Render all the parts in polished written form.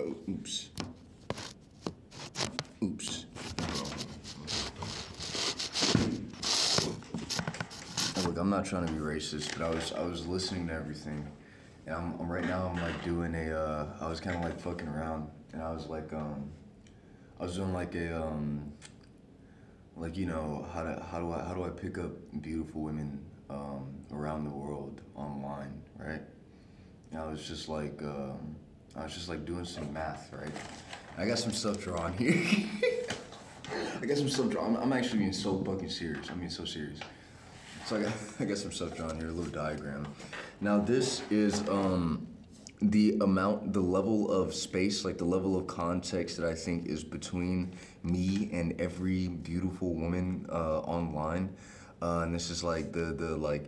Oh, oops. Oops. Look, I'm not trying to be racist, but I was listening to everything, and I'm right now I'm like doing I was kind of like fucking around, and I was like I was doing like like, you know, how do I pick up beautiful women around the world online, right? And I was just like doing some math, right? I got some stuff drawn here. I got some stuff drawn. I'm actually being so fucking serious. I'm being so serious. So I got some stuff drawn here, a little diagram. Now this is the level of space, like the level of context that I think is between me and every beautiful woman online. And this is like the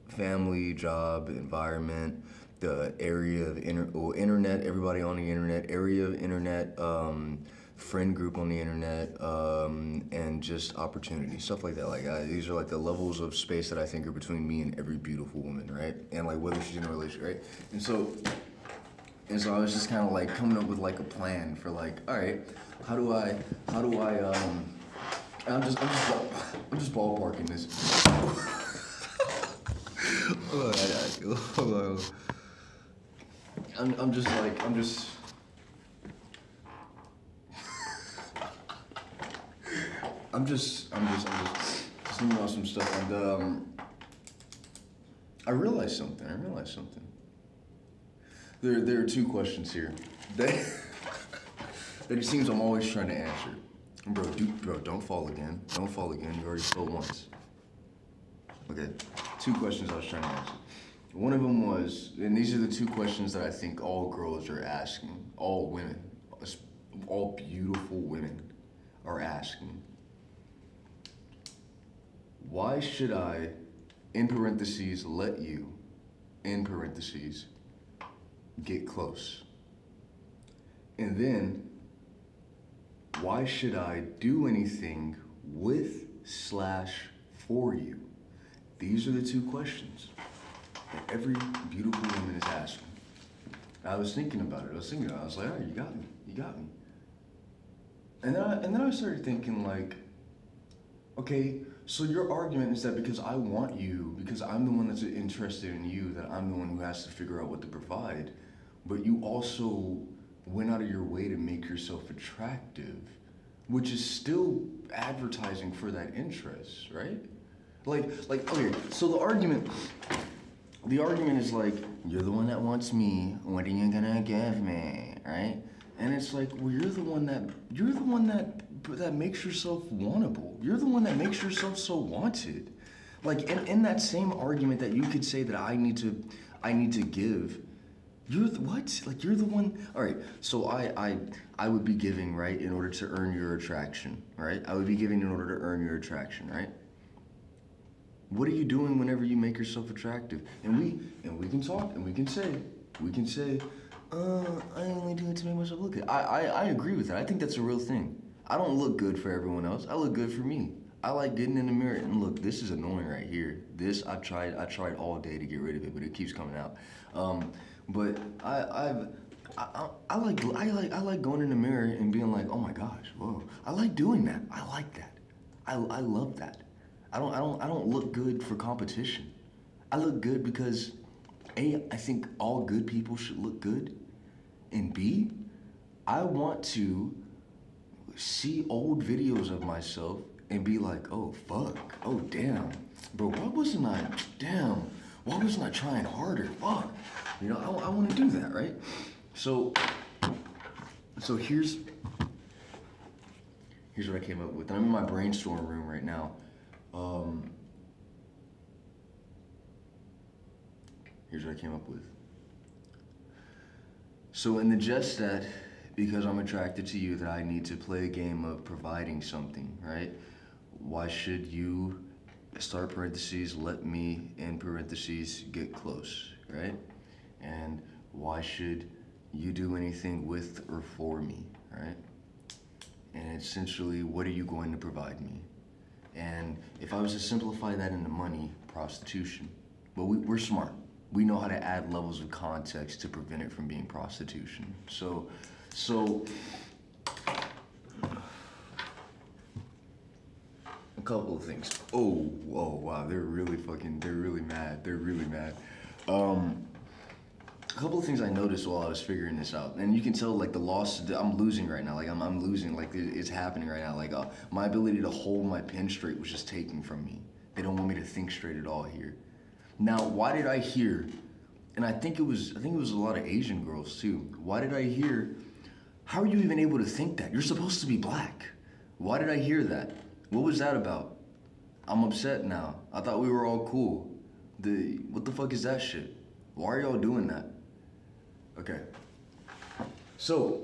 family, job, environment, the area of internet, everybody on the internet, area of internet, friend group on the internet, and just opportunity, stuff like that. Like these are like the levels of space that I think are between me and every beautiful woman, right? And like whether she's in a relationship, right? And so I was just kind of like coming up with like a plan for like, all right, how do I I'm just ballparking this. I'm just thinking about some stuff, and I realized something. There are two questions here that it seems I'm always trying to answer. Bro, don't fall again. Don't fall again. You already fell once. Okay, two questions I was trying to answer. One of them was, and these are the two questions that I think all girls are asking, all women, all beautiful women are asking. Why should I, in parentheses, let you, in parentheses, get close? And then, why should I do anything with/for you? These are the two questions that every beautiful woman is asking. I was thinking about it. I was like, all right, you got me. And then I started thinking like, okay, so your argument is that because I want you, because I'm the one that's interested in you, that I'm the one who has to figure out what to provide, but you also went out of your way to make yourself attractive, which is still advertising for that interest, right? Like, okay, so the argument is like, you're the one that wants me, what are you gonna give me, right? And it's like, well, you're the one that makes yourself wantable. You're the one that makes yourself so wanted. Like, in that same argument that you could say that I need to give, you're the what? Like, you're the one. All right. So I would be giving, right, in order to earn your attraction, right? I would be giving in order to earn your attraction, right? What are you doing whenever you make yourself attractive? And we can talk and we can say, I only do it to make myself look good. I agree with that. I think that's a real thing. I don't look good for everyone else. I look good for me. I like getting in the mirror and look, this is annoying right here. This I tried all day to get rid of it, but it keeps coming out. But I like going in the mirror and being like, oh my gosh, whoa. I like doing that. I like that. I love that. I don't look good for competition. I look good because A, I think all good people should look good, and B, I want to see old videos of myself and be like, oh fuck, oh damn, bro, why wasn't I trying harder? Fuck, you know, I want to do that, right? So here's what I came up with, and I'm in my brainstorm room right now. Here's what I came up with. So in the jest that because I'm attracted to you that I need to play a game of providing something, right? Why should you, start parentheses, let me, in parentheses, get close, right? And why should you do anything with or for me, right? And essentially, what are you going to provide me? And if I was to simplify that into money, prostitution. But we're smart. we know how to add levels of context to prevent it from being prostitution. So a couple of things. Oh, wow, they're really mad. They're really mad. A couple of things I noticed while I was figuring this out, and you can tell like the loss, I'm losing right now. Like I'm losing, like it's happening right now. Like my ability to hold my pen straight was just taken from me. They don't want me to think straight at all here. Now, why did I hear, and I think it was a lot of Asian girls too. Why did I hear, how are you even able to think that? You're supposed to be black. Why did I hear that? What was that about? I'm upset now. I thought we were all cool. What the fuck is that shit? Why are y'all doing that? Okay. So,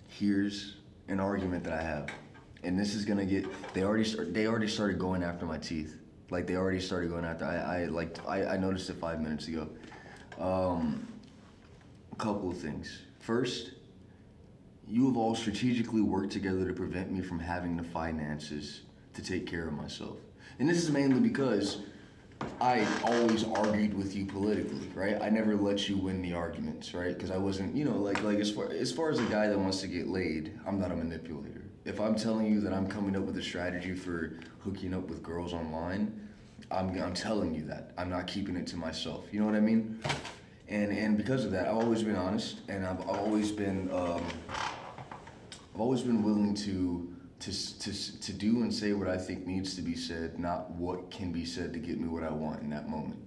here's an argument that I have. And this is gonna get, they already started going after my teeth. Like they already started going after, I noticed it 5 minutes ago. A couple of things. First, you have all strategically worked together to prevent me from having the finances to take care of myself. And this is mainly because I always argued with you politically, right? I never let you win the arguments, right? Because I wasn't, you know, like as far as a guy that wants to get laid, I'm not a manipulator. If I'm telling you that I'm coming up with a strategy for hooking up with girls online, I'm telling you that. I'm not keeping it to myself. You know what I mean? And because of that, I've always been honest, and I've always been willing to do and say what I think needs to be said, not what can be said to get me what I want in that moment.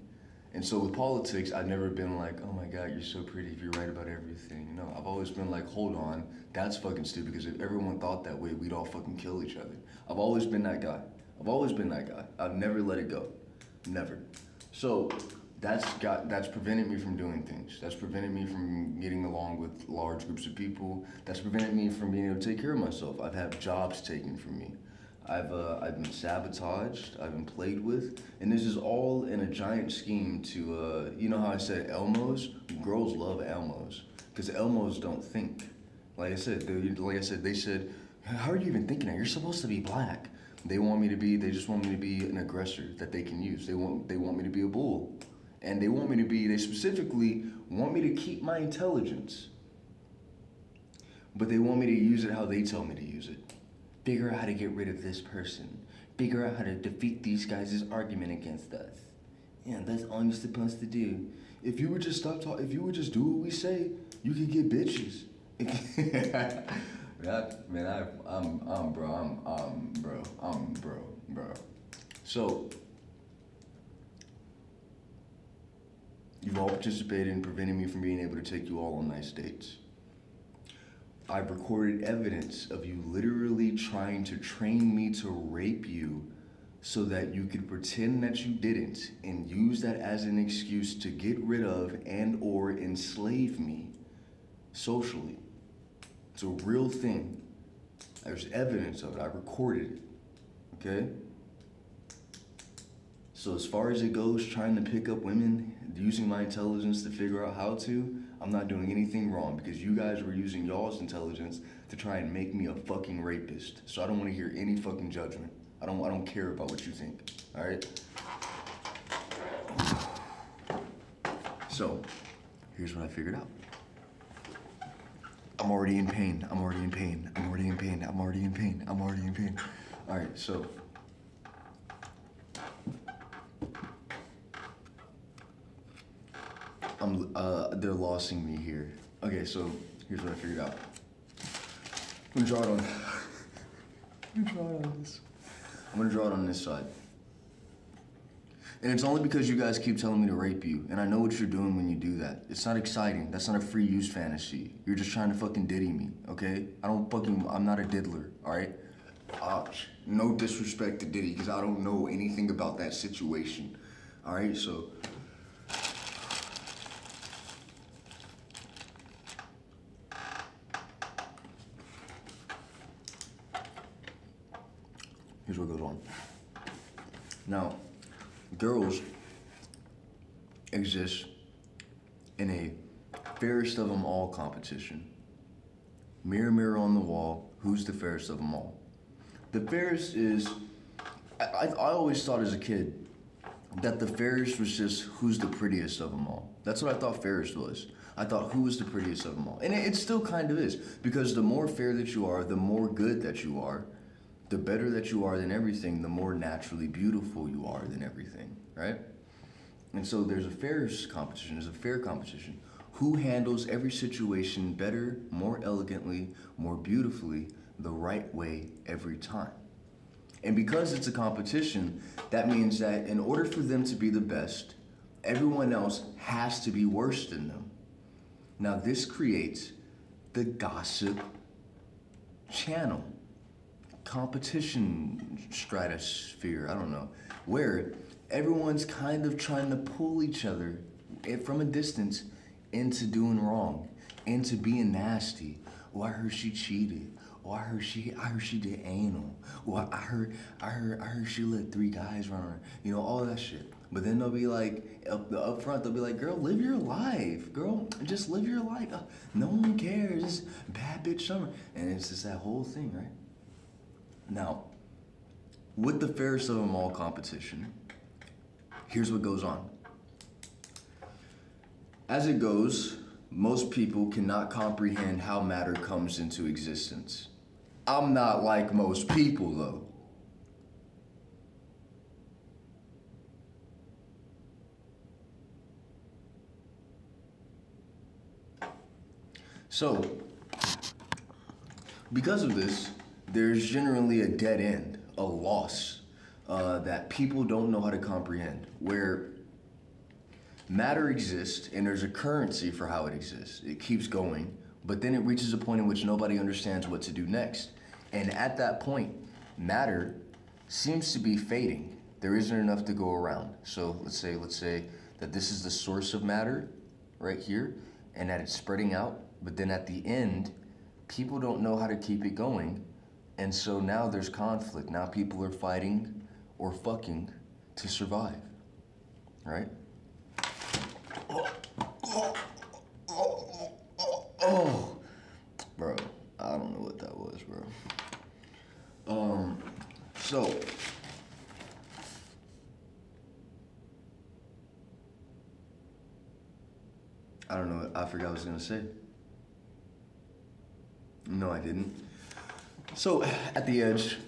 And so with politics, I've never been like, oh my God, you're so pretty if you're right about everything. No, I've always been like, hold on, that's fucking stupid, because if everyone thought that way, we'd all fucking kill each other. I've always been that guy. I've never let it go. Never. So that's prevented me from doing things. That's prevented me from getting along with large groups of people. That's prevented me from being able to take care of myself. I've had jobs taken from me. I've been sabotaged. I've been played with, and this is all in a giant scheme to, you know how I said Elmos? Girls love Elmos, because Elmos don't think. Like I said, they said, how are you even thinking that? You're supposed to be black. They just want me to be an aggressor that they can use. They want me to be a bull. And they specifically want me to keep my intelligence. But they want me to use it how they tell me to use it. Figure out how to get rid of this person. Figure out how to defeat these guys' argument against us. Yeah, that's all you're supposed to do. If you would just stop talking, if you would just do what we say, you could get bitches. Bro. So, you've all participated in preventing me from being able to take you all on nice dates. I've recorded evidence of you literally trying to train me to rape you so that you could pretend that you didn't and use that as an excuse to get rid of and or enslave me socially. It's a real thing. There's evidence of it. I recorded it. Okay? So as far as it goes, trying to pick up women, using my intelligence to figure out how to, I'm not doing anything wrong, because you guys were using y'all's intelligence to try and make me a fucking rapist. So I don't want to hear any fucking judgment. I don't care about what you think. All right? So, here's what I figured out. I'm already in pain. All right, so they're lossing me here. Okay, so here's what I figured out. I'm gonna draw it on this side. And it's only because you guys keep telling me to rape you, and I know what you're doing when you do that. It's not exciting. That's not a free use fantasy. You're just trying to fucking diddy me, okay? I'm not a diddler, all right? No disrespect to Diddy, because I don't know anything about that situation, all right? So, here's what goes on. Now, girls exist in a fairest of them all competition. Mirror, mirror on the wall, who's the fairest of them all? The fairest is, I always thought as a kid, that the fairest was just who's the prettiest of them all. That's what I thought fairest was. I thought who was the prettiest of them all. And it still kind of is, because the more fair that you are, the more good that you are, the better that you are than everything, the more naturally beautiful you are than everything, right? And so there's a fairest competition, there's a fair competition. Who handles every situation better, more elegantly, more beautifully, the right way every time. And because it's a competition, that means that in order for them to be the best, everyone else has to be worse than them. Now this creates the gossip channel, competition stratosphere, I don't know, where everyone's kind of trying to pull each other from a distance into doing wrong, into being nasty. Oh, I heard she cheated. Oh, I heard she did anal. Oh, I heard she let 3 guys run on her. You know, all that shit. But then they'll be like, up front, they'll be like, girl, live your life. Girl, just live your life. No one cares. It's bad bitch summer. And it's just that whole thing, right? Now, with the fairest of them all competition, here's what goes on. As it goes, most people cannot comprehend how matter comes into existence. I'm not like most people, though. So, because of this, there's generally a dead end, a loss, that people don't know how to comprehend, where matter exists and there's a currency for how it exists. It keeps going, but then it reaches a point in which nobody understands what to do next. And at that point, matter seems to be fading. There isn't enough to go around. So let's say that this is the source of matter right here, and that it's spreading out, but then at the end, people don't know how to keep it going. And so now there's conflict. Now people are fighting or fucking to survive, right? Oh, bro, I don't know what that was, bro. So I don't know. I forgot what I was gonna say. No, I didn't. So at the edge,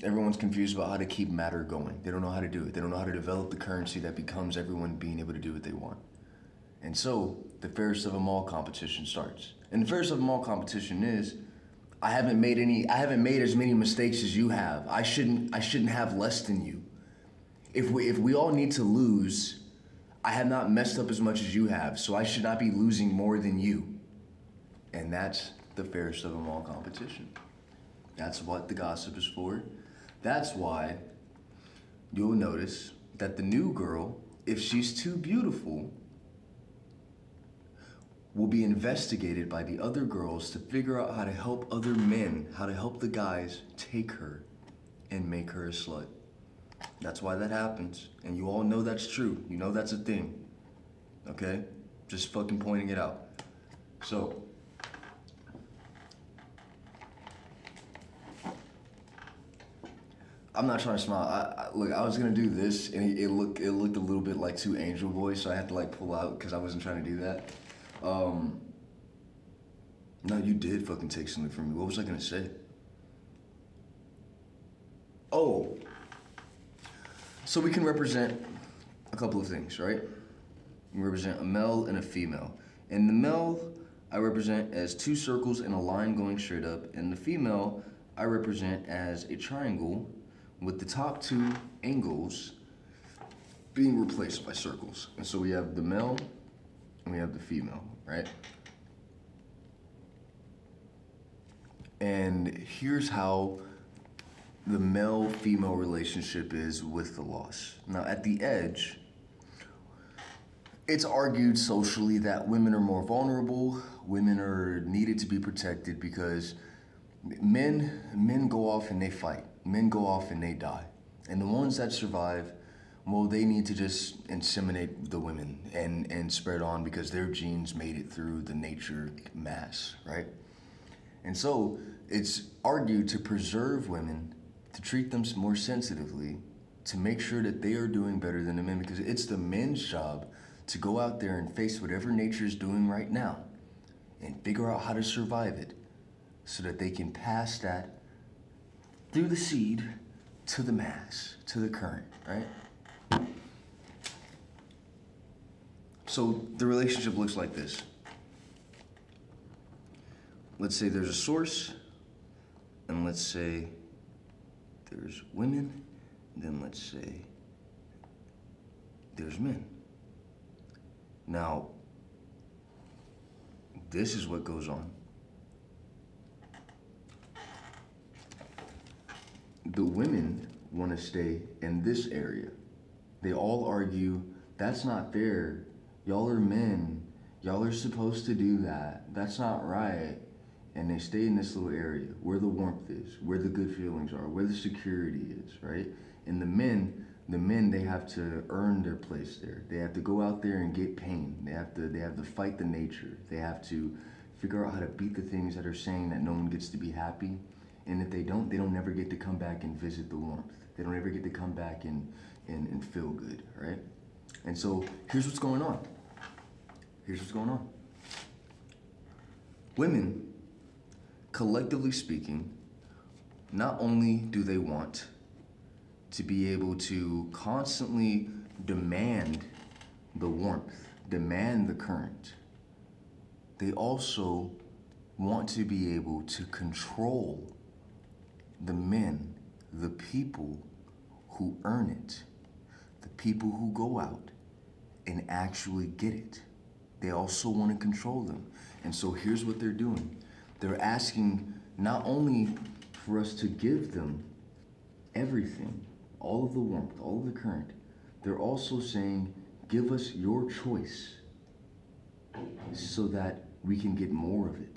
everyone's confused about how to keep matter going. They don't know how to do it. They don't know how to develop the currency that becomes everyone being able to do what they want. And so the fairest of them all competition starts. And the fairest of them all competition is, I haven't made as many mistakes as you have. I shouldn't have less than you. If we all need to lose, I have not messed up as much as you have, so I should not be losing more than you. And that's the fairest of them all competition. That's what the gossip is for. That's why you'll notice that the new girl, if she's too beautiful, will be investigated by the other girls to figure out how to help other men, how to help the guys take her and make her a slut. That's why that happens. And you all know that's true. You know that's a thing. Okay? Just fucking pointing it out. So, I'm not trying to smile. Look, I was gonna do this, and it looked a little bit like 2 angel boys, so I had to like pull out because I wasn't trying to do that. No, you did fucking take something from me. What was I gonna say? Oh, so we can represent a couple of things, right? We represent a male and a female. And the male, I represent as 2 circles in a line going straight up, and the female, I represent as a triangle with the top 2 angles being replaced by circles. And so we have the male and we have the female, right? And here's how the male-female relationship is with the loss. Now, at the edge, it's argued socially that women are more vulnerable, women are needed to be protected because men go off and they fight. Men go off and they die. And the ones that survive, well, they need to just inseminate the women and spread on because their genes made it through the nature mass, right? And so it's argued to preserve women, to treat them more sensitively, to make sure that they are doing better than the men, because it's the men's job to go out there and face whatever nature is doing right now and figure out how to survive it so that they can pass that through the seed to the mass, to the current, right? So the relationship looks like this. Let's say there's a source, and let's say there's women, then let's say there's men. Now, this is what goes on. The women want to stay in this area. They all argue, that's not fair. Y'all are men. Y'all are supposed to do that. That's not right. And they stay in this little area where the warmth is, where the good feelings are, where the security is, right? And the men, they have to earn their place there. They have to go out there and get pain. They have to fight the nature. They have to figure out how to beat the things that are saying that no one gets to be happy. And if they don't never get to come back and visit the warmth. They don't ever get to come back and feel good, right? And so here's what's going on. Here's what's going on. Women, collectively speaking, not only do they want to be able to constantly demand the warmth, demand the current, they also want to be able to control the men, the people who earn it, the people who go out and actually get it. They also want to control them. And so here's what they're doing. They're asking not only for us to give them everything, all of the warmth, all of the current, they're also saying, give us your choice so that we can get more of it.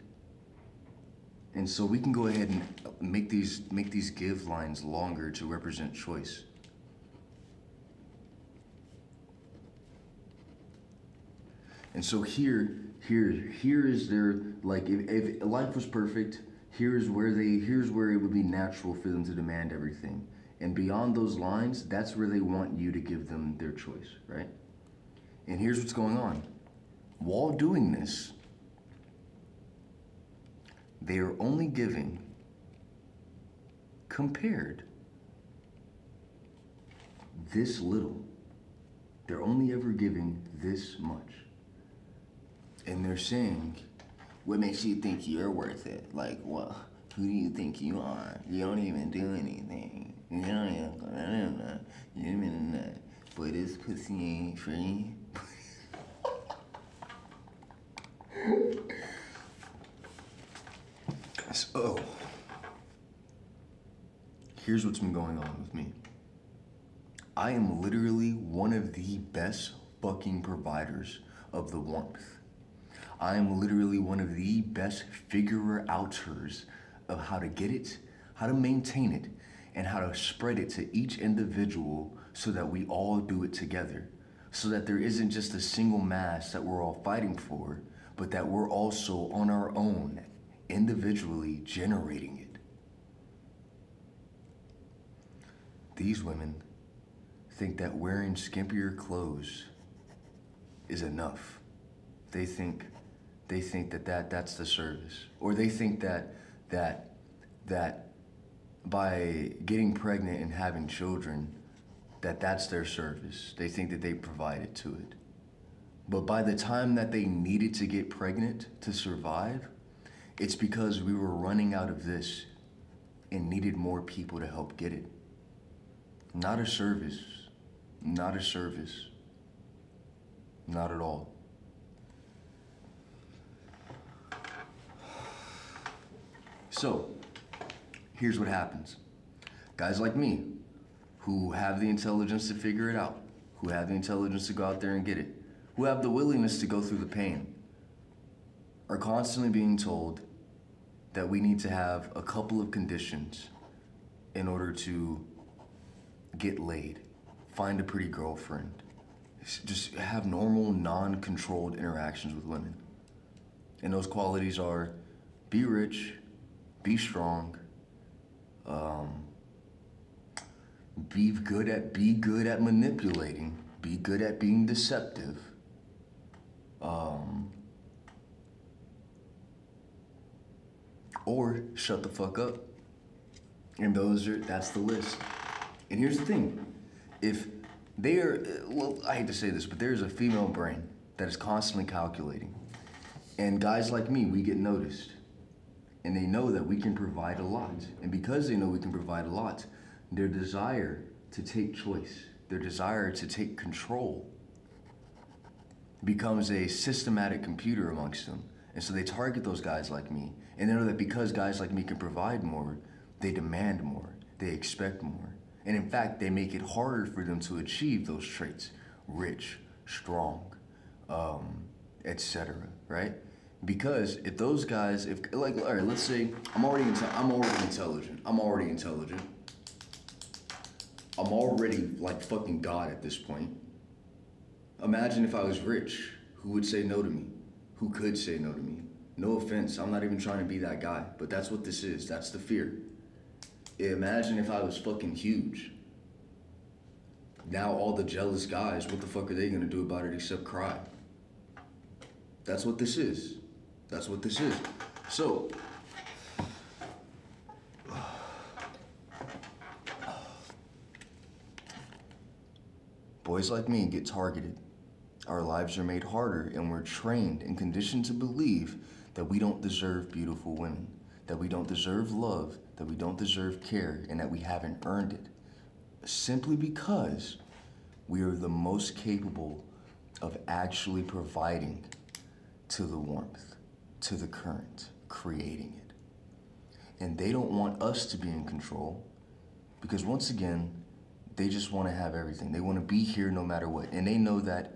And so we can go ahead and make these give lines longer to represent choice. And so here is their, like, if life was perfect, here's where it would be natural for them to demand everything. And beyond those lines, that's where they want you to give them their choice, right? And here's what's going on. While doing this, they are only giving, compared, this little. They're only ever giving this much. And they're saying, what makes you think you're worth it? Like, what? Who do you think you are? You don't even do anything. You don't even, you don't even, boy, this pussy ain't free. So, here's what's been going on with me. I am literally one of the best fucking providers of the warmth. I am literally one of the best figure-outers of how to get it, how to maintain it, and how to spread it to each individual so that we all do it together. So that there isn't just a single mass that we're all fighting for, but that we're also on our own, individually generating it. These women think that wearing skimpier clothes is enough. They think that that's the service. Or they think that by getting pregnant and having children, that's their service. They think that they provided to it. But by the time that they needed to get pregnant to survive, it's because we were running out of this and needed more people to help get it. Not a service. Not a service. Not at all. So, here's what happens. Guys like me, who have the intelligence to figure it out, who have the intelligence to go out there and get it, who have the willingness to go through the pain, are constantly being told that we need to have a couple of conditions in order to get laid, find a pretty girlfriend, just have normal, non-controlled interactions with women. And those qualities are be rich, be strong, Be good at manipulating. Be good at being deceptive. Or shut the fuck up. And that's the list. And here's the thing. If they are, well, I hate to say this, but there's a female brain that is constantly calculating. And guys like me, we get noticed. And they know that we can provide a lot. And because they know we can provide a lot, their desire to take choice, their desire to take control becomes a systematic computer amongst them. And so they target those guys like me. And they know that because guys like me can provide more, they demand more, they expect more. And in fact, they make it harder for them to achieve those traits. Rich, strong, etc., right? Because if those guys, all right, let's say I'm already intelligent. I'm already like fucking God at this point. Imagine if I was rich. Who would say no to me? Who could say no to me? No offense, I'm not even trying to be that guy, but that's what this is. That's the fear. Imagine if I was fucking huge. Now all the jealous guys, what the fuck are they gonna do about it except cry? That's what this is. That's what this is. So, boys like me get targeted. Our lives are made harder, and we're trained and conditioned to believe that we don't deserve beautiful women, that we don't deserve love, that we don't deserve care, and that we haven't earned it. Simply because we are the most capable of actually providing to the warmth, to the current, creating it. And they don't want us to be in control because once again, they just want to have everything. They want to be here no matter what. And they know that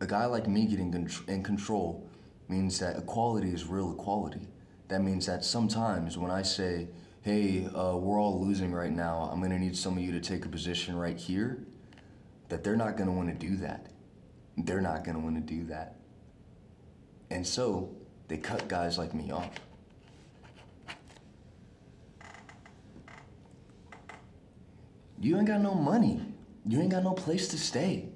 a guy like me getting in control means that equality is real equality. That means that sometimes when I say, hey, we're all losing right now, I'm gonna need some of you to take a position right here, that they're not gonna wanna do that. They're not gonna wanna do that. And so, they cut guys like me off. You ain't got no money. You ain't got no place to stay.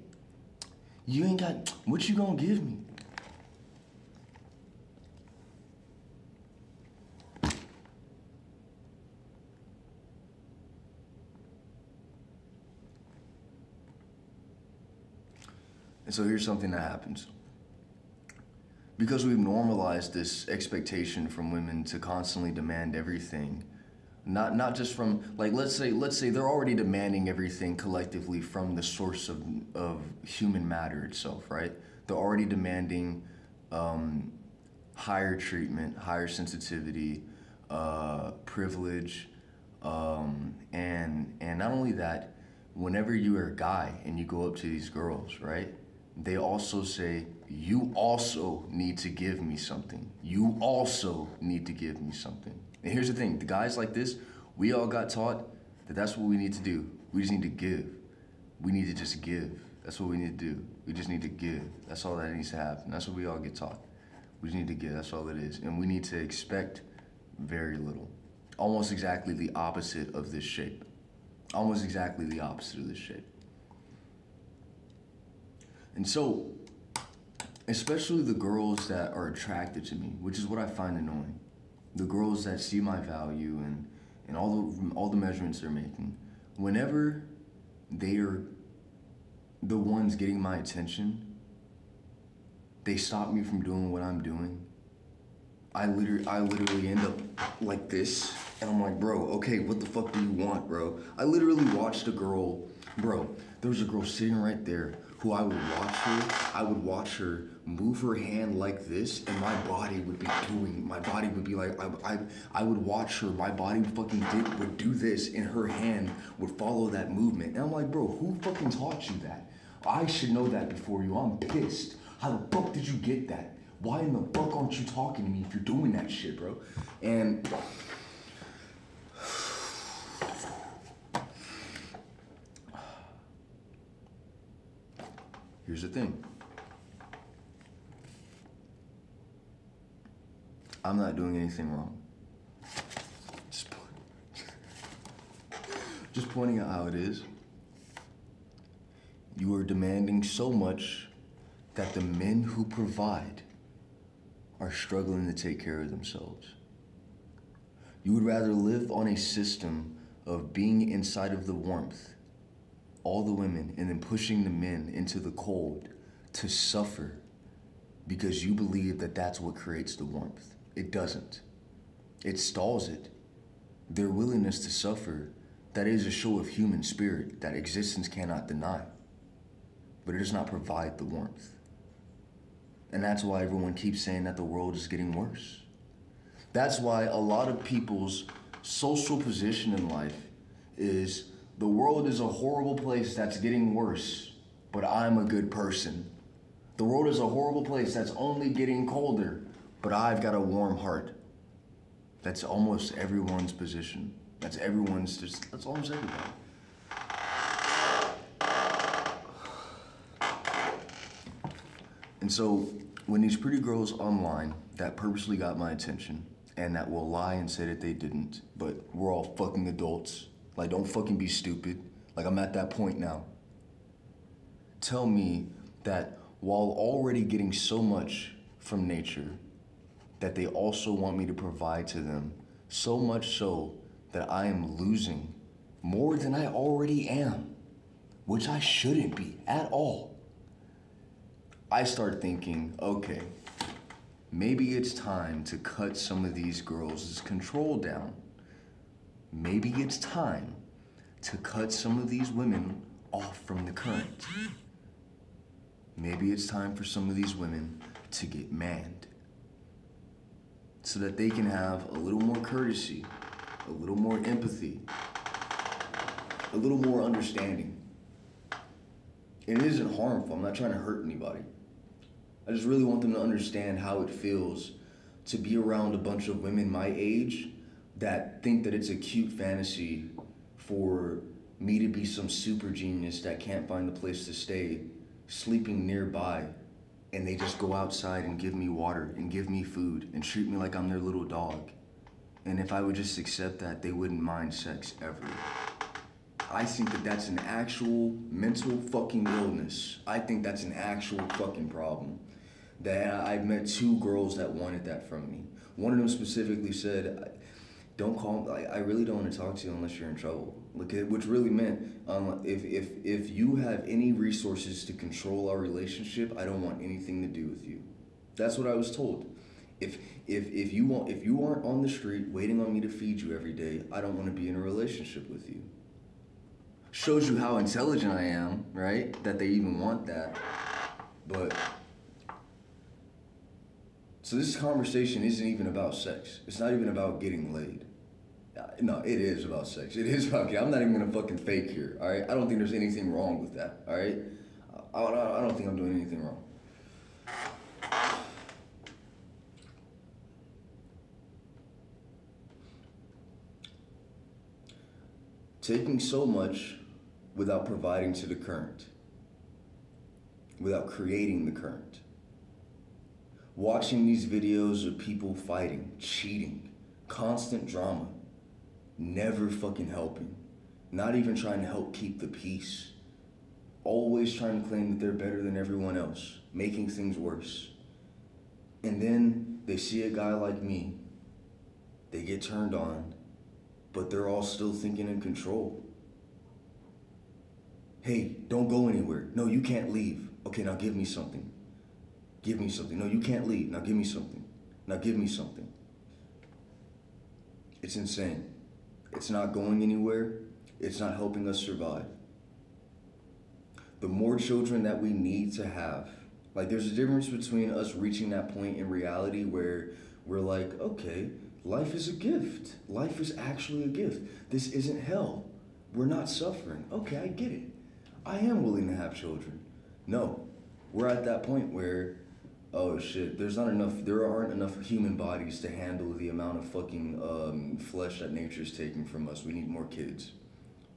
You ain't got, what you gonna give me? And so here's something that happens. Because we've normalized this expectation from women to constantly demand everything, not just from, like, let's say they're already demanding everything collectively from the source of human matter itself, right? They're already demanding higher treatment, higher sensitivity, privilege, and not only that, whenever you are a guy and you go up to these girls, right? They also say, you also need to give me something. You also need to give me something. And here's the thing, the guys like this, we all got taught that that's what we need to do. We just need to give. We need to just give. That's what we need to do. We just need to give. That's all that needs to happen. That's what we all get taught. We just need to give, that's all it is. And we need to expect very little. Almost exactly the opposite of this shape. Almost exactly the opposite of this shape. And so, especially the girls that are attracted to me, which is what I find annoying. The girls that see my value and all the measurements they're making, whenever they are the ones getting my attention, they stop me from doing what I'm doing. I literally end up like this, and I'm like, bro, okay, what the fuck do you want, bro? I literally watched a girl, bro, there was a girl sitting right there who I would watch her move her hand like this, and my body would be like, I would watch her, my body would do this, and her hand would follow that movement. And I'm like, bro, who fucking taught you that? I should know that before you. I'm pissed. How the fuck did you get that? Why in the fuck aren't you talking to me if you're doing that shit, bro? And here's the thing. I'm not doing anything wrong. Just pointing out how it is. You are demanding so much that the men who provide are struggling to take care of themselves. You would rather live on a system of being inside of the warmth, all the women, and then pushing the men into the cold to suffer because you believe that that's what creates the warmth. It doesn't. It stalls it. Their willingness to suffer, that is a show of human spirit that existence cannot deny, but it does not provide the warmth. And that's why everyone keeps saying that the world is getting worse. That's why a lot of people's social position in life is the world is a horrible place that's getting worse, but I'm a good person. The world is a horrible place that's only getting colder, but I've got a warm heart. That's almost everyone's position. That's almost everybody. And so when these pretty girls online that purposely got my attention and that will lie and say that they didn't, but we're all fucking adults, like don't fucking be stupid, like I'm at that point now, tell me that while already getting so much from nature, that they also want me to provide to them, so much so that I am losing more than I already am, which I shouldn't be at all. I start thinking, okay, maybe it's time to cut some of these girls' control down. Maybe it's time to cut some of these women off from the current. Maybe it's time for some of these women to get manned so that they can have a little more courtesy, a little more empathy, a little more understanding. And it isn't harmful. I'm not trying to hurt anybody. I just really want them to understand how it feels to be around a bunch of women my age that think that it's a cute fantasy for me to be some super genius that can't find a place to stay, sleeping nearby, and they just go outside and give me water and give me food and treat me like I'm their little dog. And if I would just accept that, they wouldn't mind sex ever. I think that that's an actual mental fucking illness. I think that's an actual fucking problem. That I've met two girls that wanted that from me. One of them specifically said, don't call, I really don't want to talk to you unless you're in trouble. Which really meant, if you have any resources to control our relationship, I don't want anything to do with you. That's what I was told. If you aren't on the street waiting on me to feed you every day, I don't want to be in a relationship with you. Shows you how intelligent I am, right? That they even want that. But so this conversation isn't even about sex. It's not even about getting laid. No, it is about sex. It is about, I'm not even gonna fucking fake here, all right? I don't think there's anything wrong with that, all right? I don't think I'm doing anything wrong. Taking so much without providing to the current, without creating the current. Watching these videos of people fighting, cheating, constant drama, never fucking helping, not even trying to help keep the peace, always trying to claim that they're better than everyone else, making things worse. And then they see a guy like me, they get turned on, but they're all still thinking in control. Hey, don't go anywhere. No, you can't leave. Okay, now give me something. Give me something. No, you can't leave. Now give me something. Now give me something. It's insane. It's not going anywhere. It's not helping us survive. The more children that we need to have, like there's a difference between us reaching that point in reality where we're like, okay, life is a gift. Life is actually a gift. This isn't hell. We're not suffering. Okay, I get it. I am willing to have children. No, we're at that point where, oh shit, there aren't enough human bodies to handle the amount of fucking flesh that nature's taking from us. We need more kids.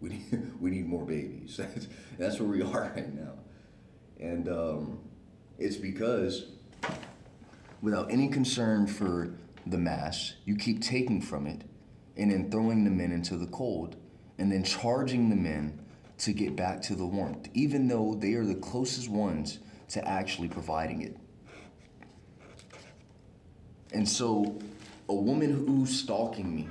We need more babies. That's where we are right now. And it's because without any concern for the mass, you keep taking from it and then throwing the men into the cold and then charging the men to get back to the warmth, even though they are the closest ones to actually providing it. And so a woman who's stalking me,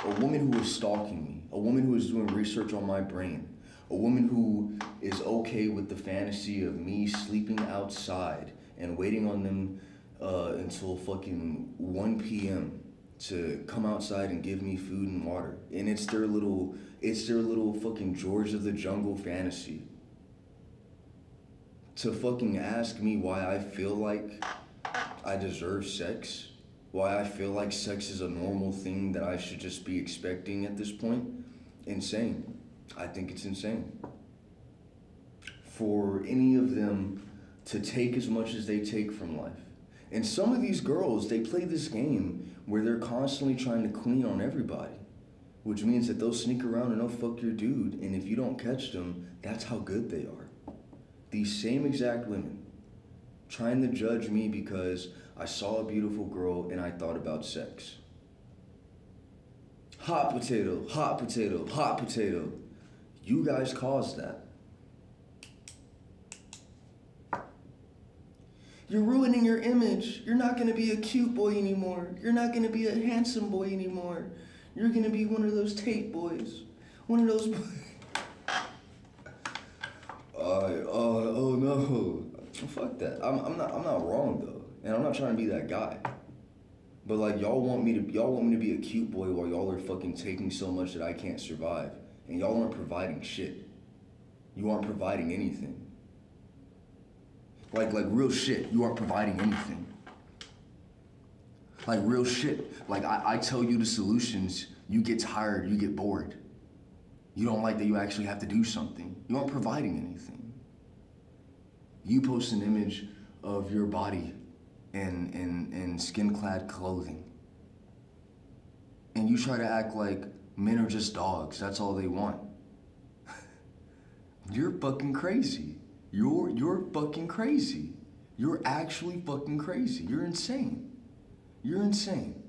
a woman who is stalking me, a woman who is doing research on my brain, a woman who is okay with the fantasy of me sleeping outside and waiting on them until fucking 1 p.m. to come outside and give me food and water. And it's their little fucking George of the Jungle fantasy. To fucking ask me why I feel like I deserve sex, why I feel like sex is a normal thing that I should just be expecting at this point, insane. I think it's insane. For any of them to take as much as they take from life. And some of these girls, they play this game where they're constantly trying to queen on everybody, which means that they'll sneak around and they'll fuck your dude, and if you don't catch them, that's how good they are. These same exact women trying to judge me because I saw a beautiful girl and I thought about sex. Hot potato, hot potato, hot potato. You guys caused that. You're ruining your image. You're not gonna be a cute boy anymore. You're not gonna be a handsome boy anymore. You're gonna be one of those Tate boys. One of those boys. Oh no. Fuck that. I'm not wrong though. And I'm not trying to be that guy. But like y'all want me to be a cute boy while y'all are fucking taking so much that I can't survive. And y'all aren't providing shit. You aren't providing anything. Like real shit, you aren't providing anything. Like real shit. Like I tell you the solutions, you get tired, you get bored. You don't like that you actually have to do something. You aren't providing anything. You post an image of your body in skin-clad clothing. And you try to act like men are just dogs, that's all they want. You're fucking crazy. You're fucking crazy. You're actually fucking crazy. You're insane. You're insane.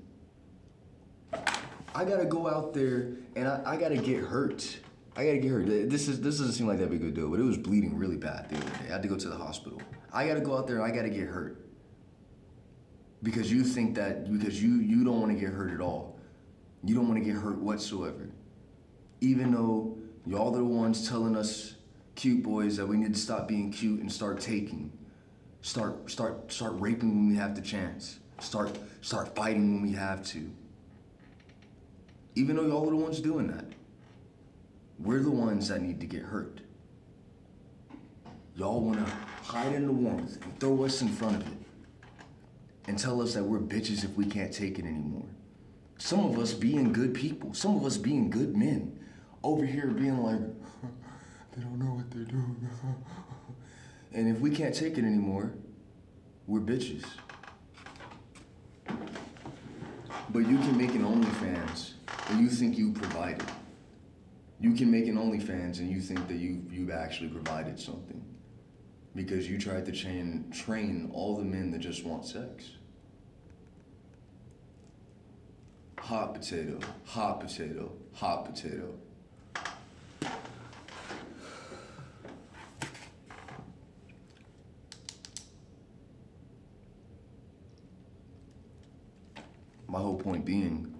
I gotta go out there and I gotta get hurt. I gotta get hurt. This doesn't seem like that big of a deal, but it was bleeding really bad the other day. I had to go to the hospital. I gotta go out there and I gotta get hurt. Because you think that, because you don't wanna get hurt at all. You don't wanna get hurt whatsoever. Even though y'all are the ones telling us cute boys that we need to stop being cute and start taking. Start raping when we have the chance. Start fighting when we have to. Even though y'all are the ones doing that. We're the ones that need to get hurt. Y'all wanna hide in the warmth and throw us in front of it. And tell us that we're bitches if we can't take it anymore. Some of us being good people, some of us being good men, over here being like, they don't know what they're doing. And if we can't take it anymore, we're bitches. But you can make an OnlyFans and you think you provided. You can make an OnlyFans and you think that you've actually provided something. Because you tried to train all the men that just want sex. Hot potato, hot potato, hot potato. My whole point being,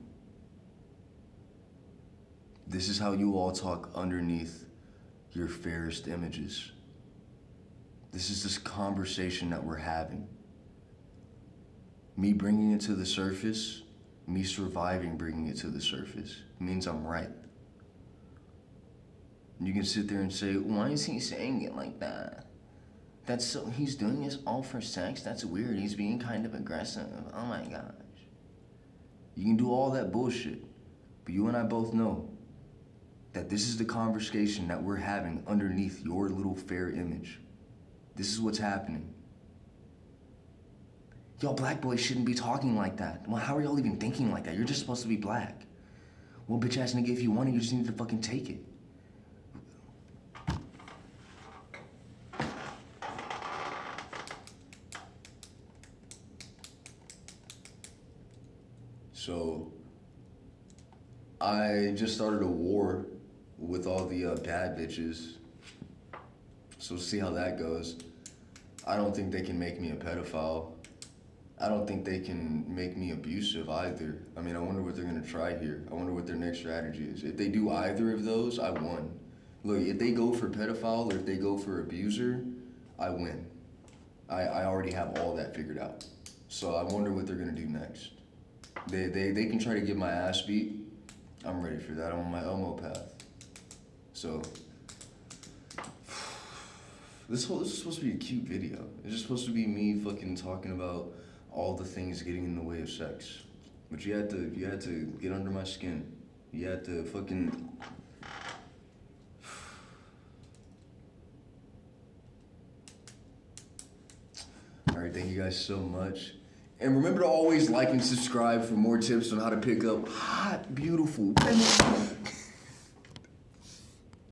this is how you all talk underneath your fairest images. This is this conversation that we're having. Me bringing it to the surface, me surviving bringing it to the surface, means I'm right. You can sit there and say, why is he saying it like that? That's so, he's doing this all for sex? That's weird, he's being kind of aggressive. Oh my gosh. You can do all that bullshit, but you and I both know that this is the conversation that we're having underneath your little fair image. This is what's happening. Y'all black boys shouldn't be talking like that. Well, how are y'all even thinking like that? You're just supposed to be black. Well, bitch ass nigga, if you want it, you just need to fucking take it. So, I just started a war with all the bad bitches. So see how that goes. I don't think they can make me a pedophile. I don't think they can make me abusive either. I mean, I wonder what they're gonna try here. I wonder what their next strategy is. If they do either of those, I won. Look, if they go for pedophile or if they go for abuser, I win. I already have all that figured out. So I wonder what they're gonna do next. They can try to get my ass beat. I'm ready for that. I'm on my Elmo path. So this is supposed to be a cute video. It's just supposed to be me fucking talking about all the things getting in the way of sex. But you had to get under my skin. You had to fucking. Alright, thank you guys so much. And remember to always like and subscribe for more tips on how to pick up hot, beautiful women.